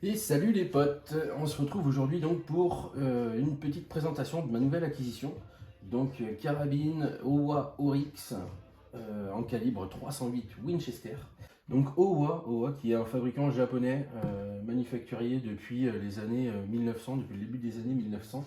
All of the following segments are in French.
Et salut les potes, on se retrouve aujourd'hui donc pour une petite présentation de ma nouvelle acquisition. Donc carabine Owa Oryx en calibre 308 Winchester. Donc Owa qui est un fabricant japonais manufacturier depuis les années 1900, depuis le début des années 1900,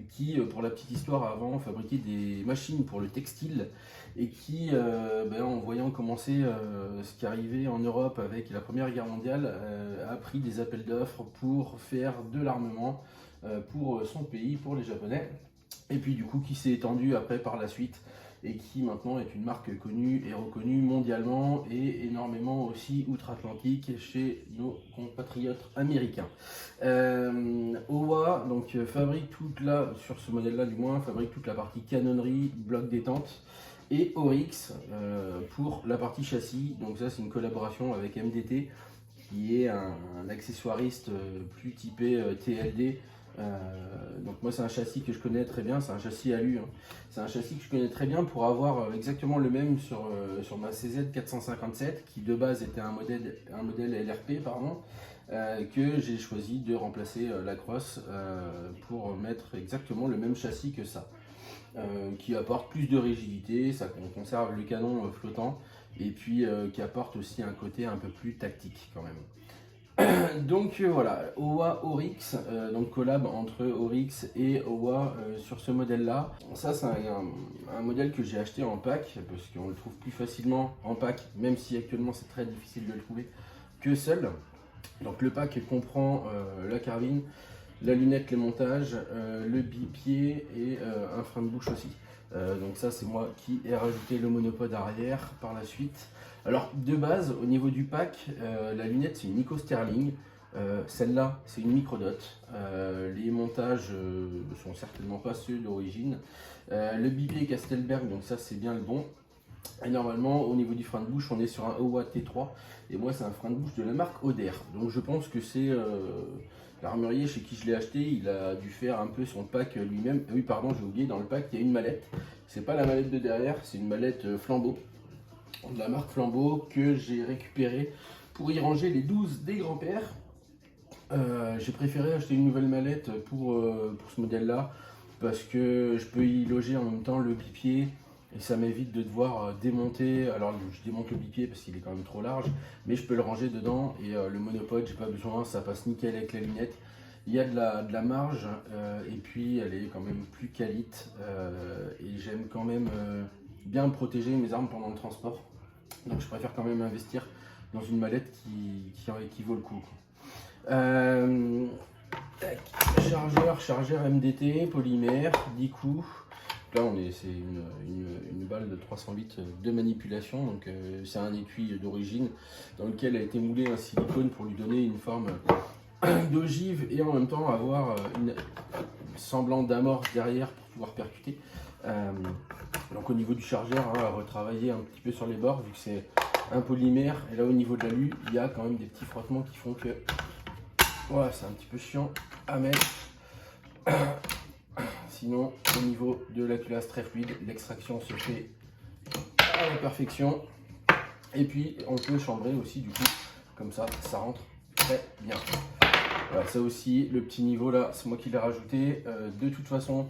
qui pour la petite histoire avant fabriquait des machines pour le textile et qui en voyant commencer ce qui arrivait en Europe avec la Première Guerre mondiale a pris des appels d'offres pour faire de l'armement pour son pays, pour les Japonais, et puis du coup qui s'est étendu après par la suite et qui maintenant est une marque connue et reconnue mondialement et énormément aussi outre-Atlantique chez nos compatriotes américains. Owa donc fabrique sur ce modèle-là du moins, fabrique toute la partie canonnerie, bloc détente, et Oryx pour la partie châssis. Donc ça c'est une collaboration avec MDT qui est un accessoiriste plus typé TLD. Donc moi c'est un châssis que je connais très bien, c'est un châssis alu, hein. C'est un châssis que je connais très bien pour avoir exactement le même sur ma CZ 457 qui de base était un modèle LRP pardon, que j'ai choisi de remplacer la crosse pour mettre exactement le même châssis que ça. Qui apporte plus de rigidité, ça conserve le canon flottant et puis qui apporte aussi un côté un peu plus tactique quand même. Donc voilà, Owa Oryx, donc collab entre Oryx et Owa sur ce modèle là. Ça c'est un modèle que j'ai acheté en pack parce qu'on le trouve plus facilement en pack, même si actuellement c'est très difficile de le trouver que seul. Donc le pack comprend la carabine, la lunette, les montages, le bipied et un frein de bouche aussi. Donc ça c'est moi qui ai rajouté le monopode arrière par la suite. Alors de base au niveau du pack, la lunette c'est une Nico Sterling, celle-là c'est une Microdot. Les montages sont certainement pas ceux d'origine. Le bipied Castelberg, donc ça c'est bien le bon. Et normalement, au niveau du frein de bouche, on est sur un Owa T3. Et moi, c'est un frein de bouche de la marque Oder. Donc je pense que c'est l'armurier chez qui je l'ai acheté. Il a dû faire un peu son pack lui-même. Oui, pardon, j'ai oublié, dans le pack, il y a une mallette. C'est pas la mallette de derrière, c'est une mallette Flambeau. De la marque Flambeau que j'ai récupérée pour y ranger les 12 des grands-pères. J'ai préféré acheter une nouvelle mallette pour ce modèle-là. Parce que je peux y loger en même temps le bipied. Et ça m'évite de devoir démonter. Alors je démonte le bipied parce qu'il est quand même trop large, mais je peux le ranger dedans. Et le monopode, j'ai pas besoin, ça passe nickel avec la lunette. Il y a de la marge et puis elle est quand même plus qualite. Et j'aime quand même bien protéger mes armes pendant le transport. Donc je préfère quand même investir dans une mallette qui vaut le coup. Chargeur MDT, polymère, 10 coups. Là, c'est une balle de 308 de manipulation, donc c'est un étui d'origine dans lequel a été moulé un silicone pour lui donner une forme d'ogive et en même temps avoir une semblant d'amorce derrière pour pouvoir percuter. Donc au niveau du chargeur, hein, retravailler un petit peu sur les bords vu que c'est un polymère. Et là au niveau de l'alu, il y a quand même des petits frottements qui font que voilà, c'est un petit peu chiant à mettre. Sinon, au niveau de la culasse très fluide, l'extraction se fait à la perfection. Et puis, on peut chambrer aussi, du coup, comme ça rentre très bien. Voilà, ça aussi, le petit niveau là, c'est moi qui l'ai rajouté. De toute façon,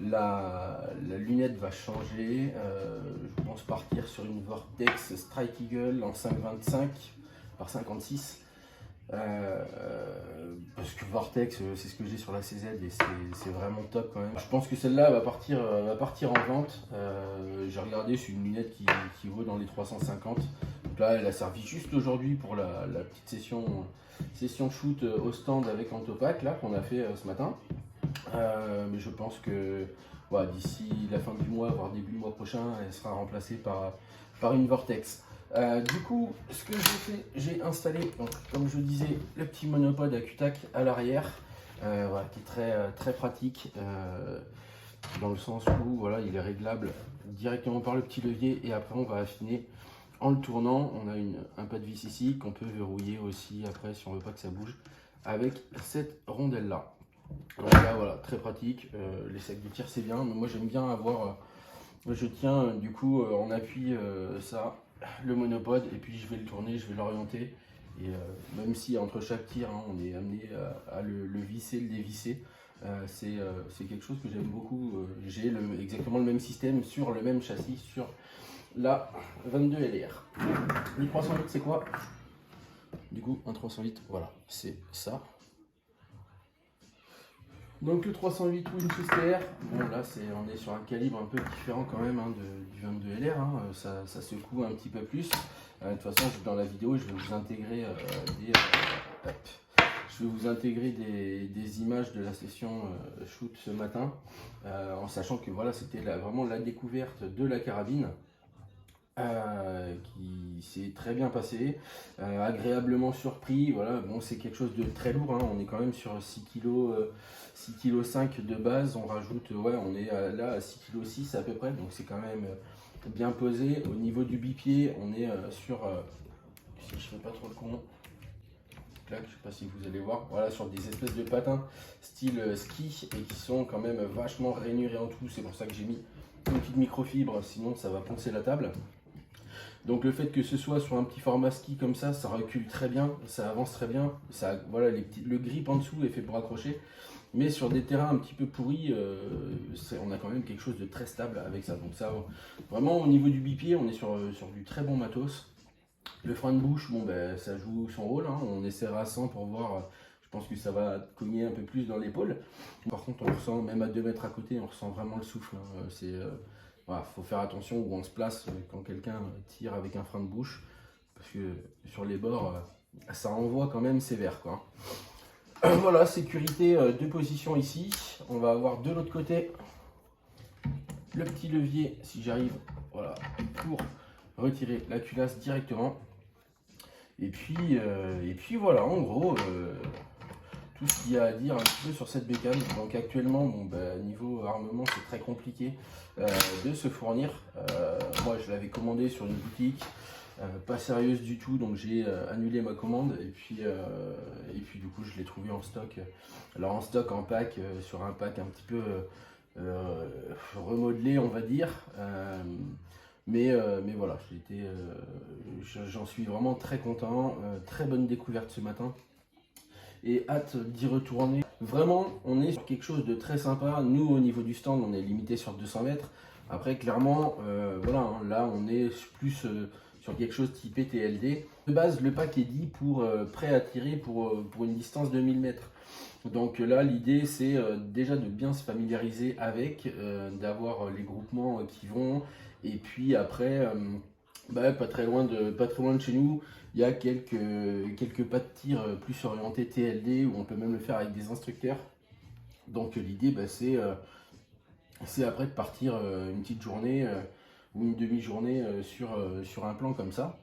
la lunette va changer. Je pense partir sur une Vortex Strike Eagle en 5,25 par 56. Parce que Vortex c'est ce que j'ai sur la CZ et c'est vraiment top quand même. Je pense que celle-là va partir en vente. J'ai regardé, c'est une lunette qui vaut dans les 350. Donc là elle a servi juste aujourd'hui pour la petite session shoot au stand avec Antopac là qu'on a fait ce matin. Mais je pense que voilà, d'ici la fin du mois, voire début du mois prochain, elle sera remplacée par une Vortex. Du coup, ce que j'ai fait, j'ai installé, donc, comme je disais, le petit monopode à Q-Tac à l'arrière, voilà, qui est très pratique, dans le sens où voilà, il est réglable directement par le petit levier et après on va affiner en le tournant. On a un pas de vis ici qu'on peut verrouiller aussi après si on veut pas que ça bouge avec cette rondelle là. Donc là, voilà, très pratique. Les sacs de tir c'est bien, mais moi j'aime bien avoir, je tiens du coup en appui ça, le monopode, et puis je vais le tourner, je vais l'orienter même si entre chaque tir, hein, on est amené à le visser, le dévisser, c'est quelque chose que j'aime beaucoup. J'ai exactement le même système sur le même châssis sur la 22 LR. Le 308 c'est quoi? Du coup un 308, voilà, c'est ça. Donc le 308 Winchester, bon là on est sur un calibre un peu différent quand même, hein, du 22 LR, hein, ça secoue un petit peu plus. De toute façon dans la vidéo je vais vous intégrer des images de la session shoot ce matin, en sachant que voilà c'était vraiment la découverte de la carabine. Qui s'est très bien passé, agréablement surpris. Voilà, bon, c'est quelque chose de très lourd, hein. On est quand même sur 6 kg, 6,5 kg de base, on rajoute, ouais, on est là à 6,6 kg à peu près, donc c'est quand même bien posé. Au niveau du bipied, on est sur, si je fais pas trop le con, clac, je sais pas si vous allez voir, voilà, sur des espèces de patins style ski et qui sont quand même vachement rainurés en tout. C'est pour ça que j'ai mis une petite microfibre, sinon ça va poncer la table. Donc le fait que ce soit sur un petit format ski comme ça recule très bien, ça avance très bien. Ça, voilà, le grip en dessous est fait pour accrocher. Mais sur des terrains un petit peu pourris, on a quand même quelque chose de très stable avec ça. Donc ça, vraiment au niveau du bipied, on est sur du très bon matos. Le frein de bouche, bon ben ça joue son rôle, hein. On essaiera 100 pour voir. Je pense que ça va cogner un peu plus dans l'épaule. Par contre, on ressent, même à 2 mètres à côté, on ressent vraiment le souffle, hein. Voilà, faut faire attention où on se place quand quelqu'un tire avec un frein de bouche, parce que sur les bords, ça envoie quand même sévère, quoi. Voilà, sécurité de position ici. On va avoir de l'autre côté le petit levier, si j'arrive, voilà, pour retirer la culasse directement. Et puis voilà, en gros, tout ce qu'il y a à dire un petit peu sur cette bécane. Donc actuellement, bon, bah, niveau armement, c'est très compliqué de se fournir. Moi, je l'avais commandé sur une boutique, pas sérieuse du tout, donc j'ai annulé ma commande. Et puis du coup, je l'ai trouvé en stock. Alors en stock, en pack, sur un pack un petit peu remodelé, on va dire. Mais voilà, j'en suis vraiment très content. Très bonne découverte ce matin. Et hâte d'y retourner. Vraiment, on est sur quelque chose de très sympa. Nous, au niveau du stand, on est limité sur 200 mètres. Après, clairement, voilà, hein, là, on est plus sur quelque chose typé TLD. De base, le pack est dit pour prêt à tirer pour une distance de 1000 mètres. Donc là, l'idée, c'est déjà de bien se familiariser avec, d'avoir les groupements qui vont. Et puis après, pas très loin de chez nous, il y a quelques pas de tir plus orientés TLD où on peut même le faire avec des instructeurs. Donc l'idée, c'est après de partir une petite journée ou une demi-journée sur un plan comme ça,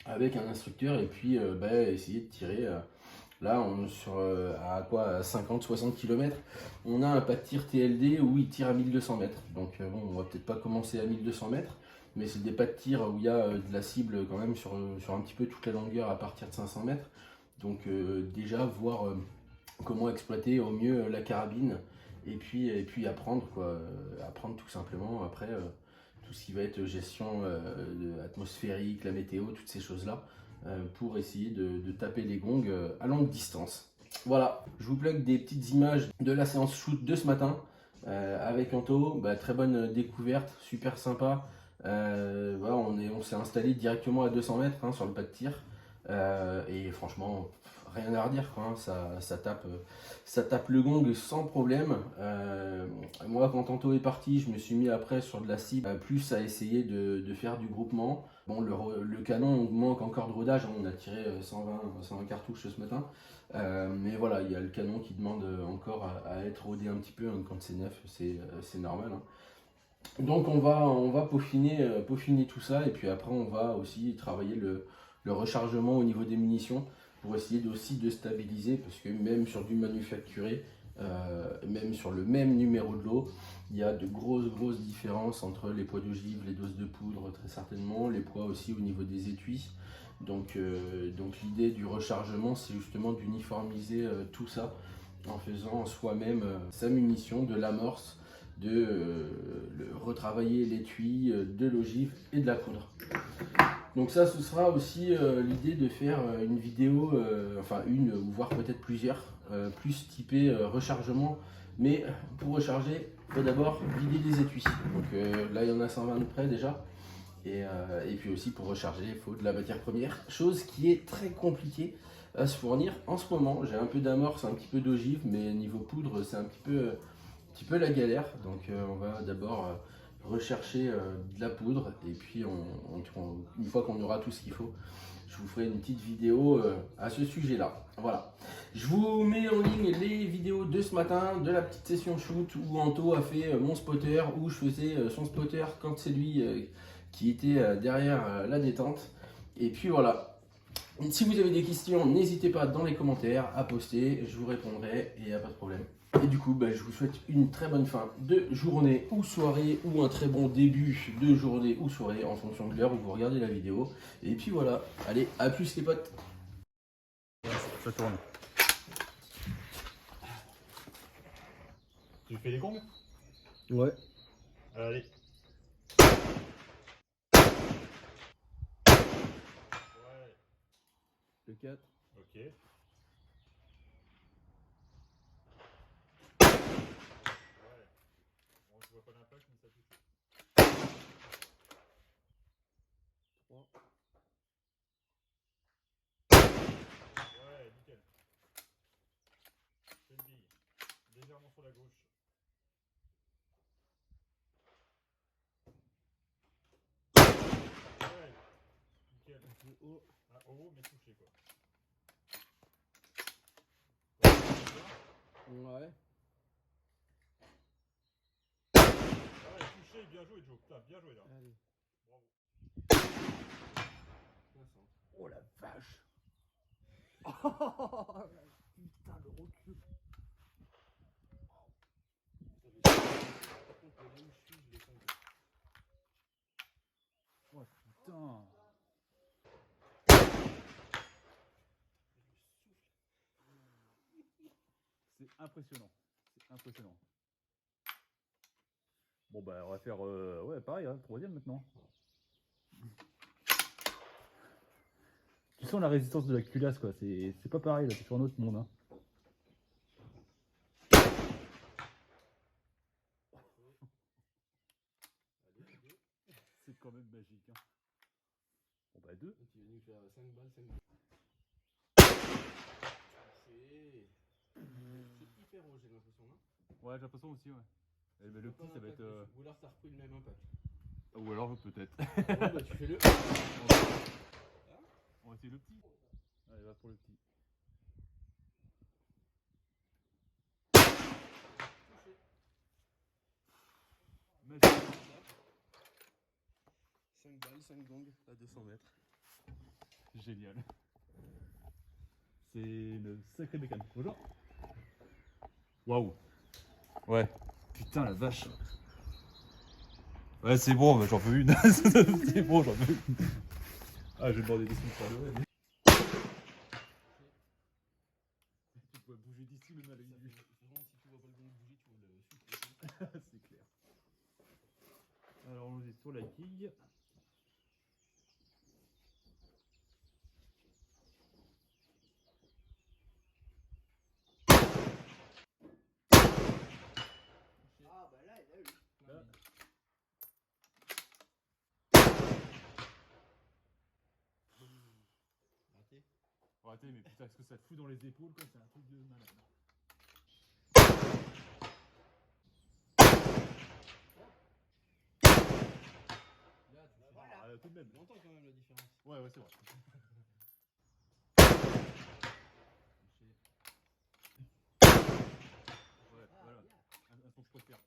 avec un instructeur, et puis essayer de tirer. Là, on est sur à 50-60 km. On a un pas de tir TLD où il tire à 1200 mètres. Donc bon, on va peut-être pas commencer à 1200 mètres. Mais c'est des pas de tir où il y a de la cible quand même sur un petit peu toute la longueur à partir de 500 mètres. Donc déjà voir comment exploiter au mieux la carabine et puis apprendre, quoi. Apprendre tout simplement après tout ce qui va être gestion atmosphérique, la météo, toutes ces choses-là, pour essayer de taper les gongs à longue distance. Voilà, je vous plug des petites images de la séance shoot de ce matin avec Anto. Très bonne découverte, super sympa. Voilà, on s'est installé directement à 200 mètres, hein, sur le pas de tir, et franchement rien à redire, quoi, hein. Ça tape le gong sans problème. Moi, quand Anto est parti, je me suis mis après sur de la cible, plus à essayer de faire du groupement. Bon, le canon manque encore de rodage, hein. On a tiré 120 cartouches ce matin, mais voilà, il y a le canon qui demande encore à être rodé un petit peu, hein. Quand c'est neuf, c'est normal, hein. Donc on va peaufiner tout ça, et puis après on va aussi travailler le rechargement au niveau des munitions pour essayer aussi de stabiliser, parce que même sur du manufacturé, même sur le même numéro de lot, il y a de grosses différences entre les poids d'ogive, les doses de poudre très certainement, les poids aussi au niveau des étuis. Donc l'idée du rechargement, c'est justement d'uniformiser tout ça en faisant soi-même sa munition, de l'amorce, de retravailler l'étui, de l'ogive et de la poudre. Donc ça, ce sera aussi l'idée de faire une vidéo, enfin une ou voire peut-être plusieurs, plus typée rechargement. Mais pour recharger, il faut d'abord vider les étuis. Donc là, il y en a 120 de près déjà. Et puis aussi pour recharger, il faut de la matière première, chose qui est très compliquée à se fournir en ce moment. J'ai un peu d'amorce, un petit peu d'ogive, mais niveau poudre, c'est un petit peu la galère. Donc on va d'abord rechercher de la poudre, et puis une fois qu'on aura tout ce qu'il faut, je vous ferai une petite vidéo à ce sujet-là. Voilà. Je vous mets en ligne les vidéos de ce matin, de la petite session shoot où Anto a fait mon spotter, où je faisais son spotter quand c'est lui qui était derrière la détente. Et puis voilà. Si vous avez des questions, n'hésitez pas dans les commentaires à poster, je vous répondrai et il n'y a pas de problème. Et du coup, je vous souhaite une très bonne fin de journée ou soirée, ou un très bon début de journée ou soirée en fonction de l'heure où vous regardez la vidéo. Et puis voilà, allez, à plus les potes. Ça tourne. Tu fais les gongs? Ouais. Allez. Ouais. Le 4. Ok. Ouais. Bon, je vois pas l'impact, mais ça touche. 3. Ouais, nickel. Fais une bille. Légèrement sur la gauche. Ouais. Nickel. Haut. Ah, haut, mais touché quoi. Ouais. Ouais, touché, bien joué Joe. Putain, bien joué là. Allez. Bravo. 60. Oh la vache. Putain, le recul. Par contre, là où je suis, je l'ai compté. Oh putain. C'est impressionnant. C'est impressionnant. Bon bah on va faire ouais pareil, hein, troisième maintenant. Tu sens la résistance de la culasse quoi, c'est pas pareil là, c'est sur un autre monde. Hein. C'est quand même magique. Hein. Bon bah deux. Tu es venu faire 5 balles, 5 balles. C'est hyper haut, j'ai l'impression, non? Ouais j'ai l'impression aussi ouais. Et, mais le petit ça va être... Ou alors ça a repris le même impact. Ou alors peut-être. Bon, bah tu fais le. On va essayer le petit. Allez va pour le petit. Magique. 5 balles, 5 gongs à 200 mètres. Génial. C'est le sacré bécane. Bonjour. Waouh. Ouais. Putain la vache. Ouais c'est bon, j'en veux une. C'est bon, j'en veux une. Ah je vais demander des sous pour le rêve. Tu peux bouger d'ici le mal. Souvent, si tu vois pas le gong bouger, tu vois le souffle. C'est clair. Alors on est sur la quille. Ah bah là, il a eu. Là. Raté. Raté, mais putain, est-ce que ça te fout dans les épaules quoi? C'est un truc de malade. Là, tu fais. Voilà. Ah, tout de même. On entend quand même la différence. Ouais, ouais, c'est vrai. Ouais, Ah, voilà. bien. Un son que je préfère.